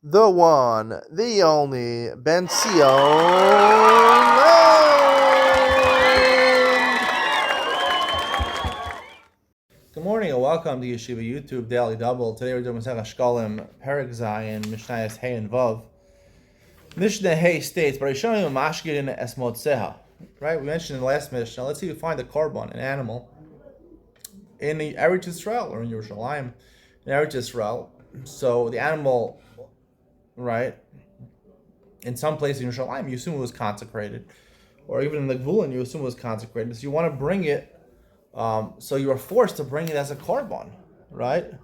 the one, the only, Ben Sion. Good morning and welcome to Yeshiva YouTube Daily Double. Today we're doing Shekalim, Perek Zayin, Mishnayos Hey and Vav. Mishnah Hey states, "But Rishonim mashgirin es motzeha." Right? We mentioned in the last Mishnah. Let's see if we find a korban, an animal, in the Eretz Yisrael or in Yerushalayim, in Eretz Yisrael. So the animal, right, in some place in Yerushalayim, you assume it was consecrated, or even in the Gvulin, you assume it was consecrated. So you want to bring it. So you are forced to bring it as a korban, right?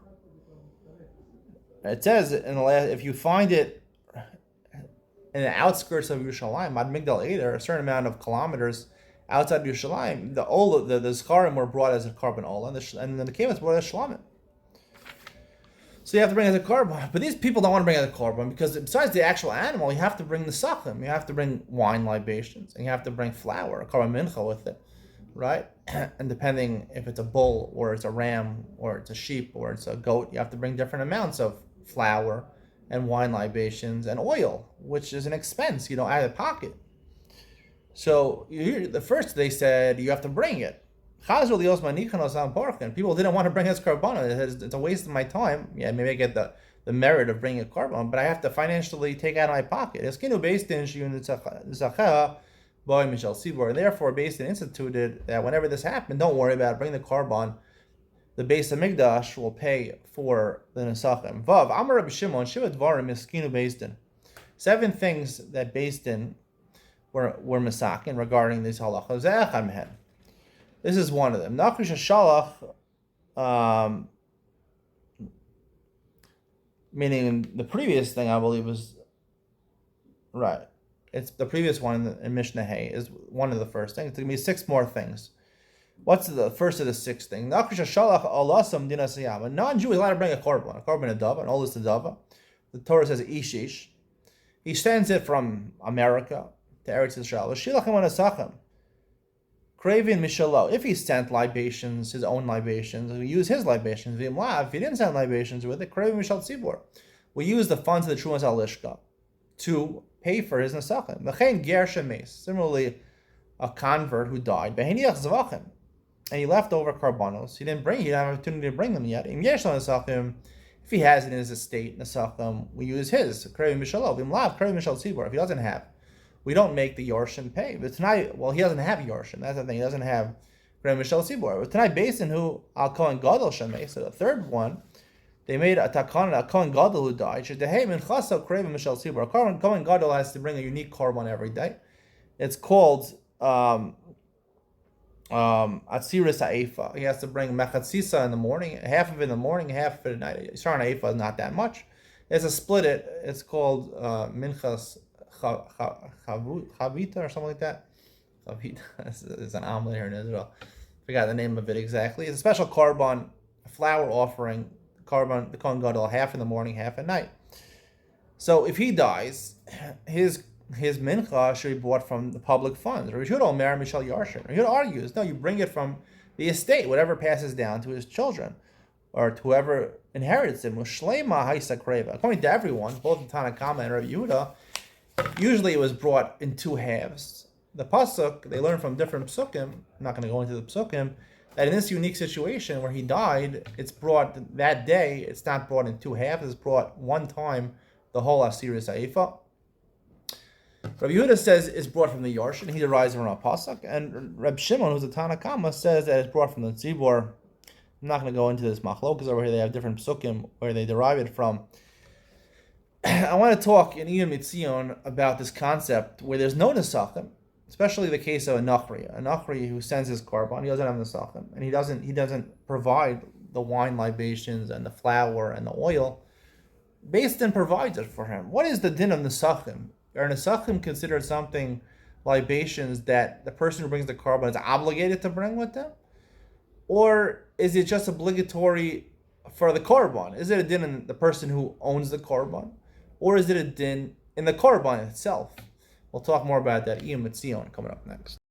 It says in the last, if you find it in the outskirts of Yerushalayim, Ad Migdal Eder, a certain amount of kilometers outside Yerushalayim, the Zkarim were brought as a korban ola, and the Kevitz brought as shlamim. So you have to bring it as a korban, but these people don't want to bring it as a korban because besides the actual animal, you have to bring the sachim, you have to bring wine libations, and you have to bring flour, a korban mincha with it, right? And depending if it's a bull or it's a ram or it's a sheep or it's a goat, you have to bring different amounts of flour and wine libations and oil, which is an expense, out of pocket. So the first they said you have to bring it. People didn't want to bring his korban. It's a waste of my time. Yeah, maybe I get the merit of bringing a korban, but I have to financially take out of my pocket. Therefore, Beis Din instituted that whenever this happened, don't worry about it. Bring the korban. The Beis Hamikdash will pay for the nesachim. Vav Amar Rabbi Shimon Shiva Dvarim Miskinu Beis Din. 7 things that Beis Din were misakin regarding these halachos. This is one of them. Nachrish Shalach, meaning the previous thing I believe was right. It's the previous one in Mishnah Hay is one of the first things. It's going to be 6 more things. What's the first of the 6 things? Nachrish Shalach Alasam Dinasiyam. A non-Jew is allowed to bring a korban adava, an oldest adava. The Torah says ishish. He sends it from America to Eretz Yisrael. Shilachim anasachim. Craving Mishalo. If he sent libations, his own libations, we use his libations. If he didn't send libations with it, Craving Mishal Tzibor. We use the funds of the Trumas Alishka to pay for his nesachim. Mechein ger shemes. Similarly, a convert who died, beheniach zvachim, and he left over karbanos. He didn't have an opportunity to bring them yet. Im yesh nesachim. If he has it in his estate nesachim, we use his Craving Mishalo. V'imlav Craving Mishal Tzibor. If he doesn't have, we don't make the Yorshim pay. But tonight, he doesn't have Yorshim. That's the thing. He doesn't have Graham Michel Sibor. But tonight, based on who Al Kohen Gadol Shemay, so the third one, they made a takana, a Kohen Gadol who died. Shedehei min chaso Graham Michel Sibor. A Kohen Gadol has to bring a unique korban every day. It's called Atziris Ha'efa. He has to bring Mechatzisa in the morning, half of it in the morning, half of it at night. Yisrael Ha'efa is not that much. It's a split it. It's called Minchas Chavita or something like that. Chavita is an omelet here in Israel. Forgot the name of it exactly. It's a special korban, a flour offering. Korban, the Kohen Gadol, half in the morning, half at night. So if he dies, his mincha should be bought from the public funds. Rishud Omer Mishal Yarshin. Rishud argues, no, you bring it from the estate, whatever passes down to his children or to whoever inherits him. Shlema Haisa Kreva. According to everyone, both in Tanakama and Rabbi Yehuda, usually it was brought in 2 halves. The pasuk, they learn from different psukim, I'm not going to go into the psukim, that in this unique situation where he died, it's brought that day, it's not brought in 2 halves, it's brought one time, the whole Asiris Ha'efa. Rabbi Yehuda says it's brought from the Yarshin, he derives from a pasuk, and Reb Shimon, who's a Tanakama, says that it's brought from the Tzibor. I'm not going to go into this machlokas over here, they have different psukim where they derive it from. I want to talk in Iyam Mitzion about this concept where there's no nesachim, especially the case of a nachri who sends his korban. He doesn't have nesachim, and he doesn't provide the wine libations and the flour and the oil. Beis Din provides it for him. What is the din of nesachim? Are nesachim considered something libations that the person who brings the korban is obligated to bring with them, or is it just obligatory for the korban? Is it a din in the person who owns the korban? Or is it a din in the korban itself? We'll talk more about that. Iyam Mitzion coming up next.